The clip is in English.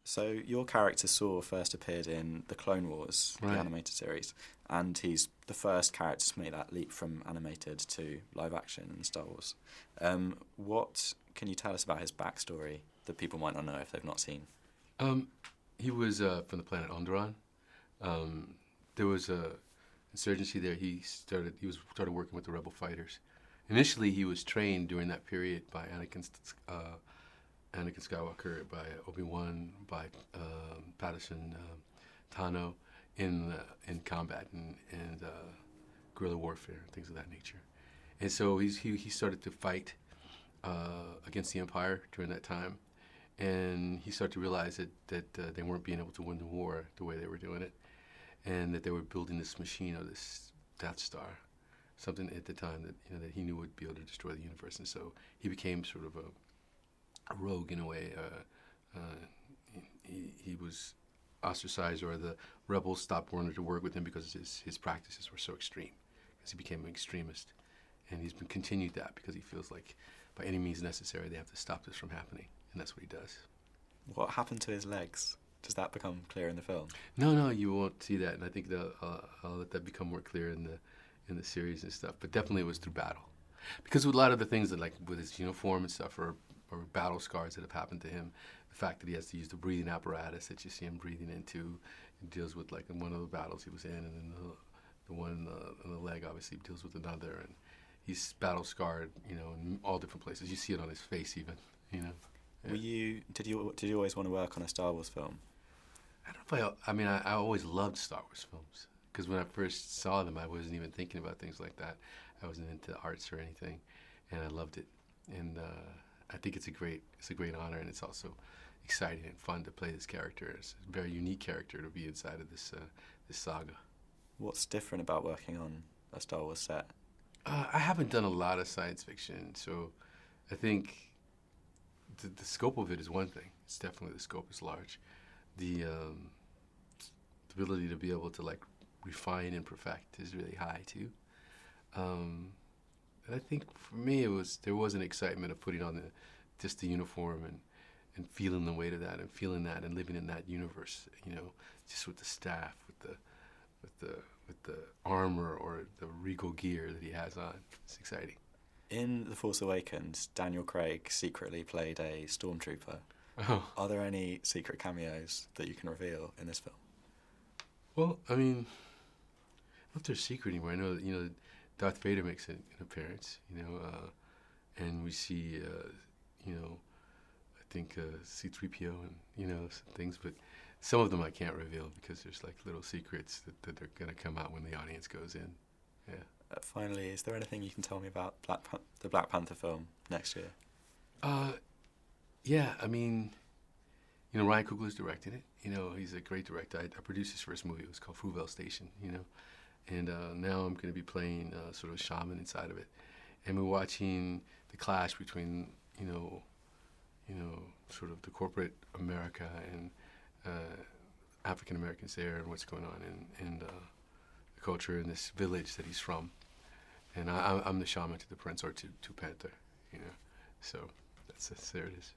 So your character Saw first appeared in the Clone Wars, the Right. animated series, and he's the first character to make that leap from animated to live action in Star Wars. What can you tell us about his backstory that people might not know if they've not seen? He was from the planet Onderon. There was a insurgency there. He started working with the rebel fighters. Initially, he was trained during that period by Anakin Skywalker, by Obi-Wan, by Patterson Tano in combat and guerrilla warfare, things of that nature. And so he started to fight against the Empire during that time, and he started to realize that they weren't being able to win the war the way they were doing it, and that they were building this machine of this Death Star, something at the time that he knew would be able to destroy the universe. And so he became sort of a rogue in a way. He was ostracized, or the rebels stopped wanting to work with him because his practices were so extreme, because he became an extremist. And he's been continued that because he feels like by any means necessary they have to stop this from happening, and that's what he does. What happened to his legs? Does that become clear in the film? No, you won't see that, and I think I'll let that become more clear in the series and stuff. But definitely it was through battle, because with a lot of the things that, like with his uniform and stuff, or battle scars that have happened to him, the fact that he has to use the breathing apparatus that you see him breathing into, it deals with, like in one of the battles he was in, and then the one in the leg obviously deals with another, and he's battle scarred, in all different places. You see it on his face even, Yeah. Did you always want to work on a Star Wars film? I don't know if I always loved Star Wars films, because when I first saw them, I wasn't even thinking about things like that. I wasn't into arts or anything, and I loved it. And I think it's a great honor, and it's also exciting and fun to play this character. It's a very unique character to be inside of this saga. What's different about working on a Star Wars set? I haven't done a lot of science fiction, so I think the scope of it is one thing. It's definitely, the scope is large. The ability to be able to like refine and perfect is really high too. And I think for me there was an excitement of putting on just the uniform and feeling the weight of that, and feeling that, and living in that universe. Just with the staff, with the armor or the regal gear that he has on. It's exciting. In The Force Awakens, Daniel Craig secretly played a stormtrooper. Oh. Are there any secret cameos that you can reveal in this film? Well, I don't know if they're secret anymore. I know that, Darth Vader makes an appearance, and we see, I think C-3PO and, some things, but some of them I can't reveal because there's like little secrets that are going to come out when the audience goes in. Yeah. Finally, is there anything you can tell me about the Black Panther film next year? Yeah, Ryan Coogler's directing it. He's a great director. I produced his first movie. It was called Fruitvale Station, And now I'm going to be playing sort of a shaman inside of it. And we're watching the clash between, sort of the corporate America and African Americans there, and what's going on in the culture in this village that he's from. And I'm the shaman to the prince, or to Panther, So there it is.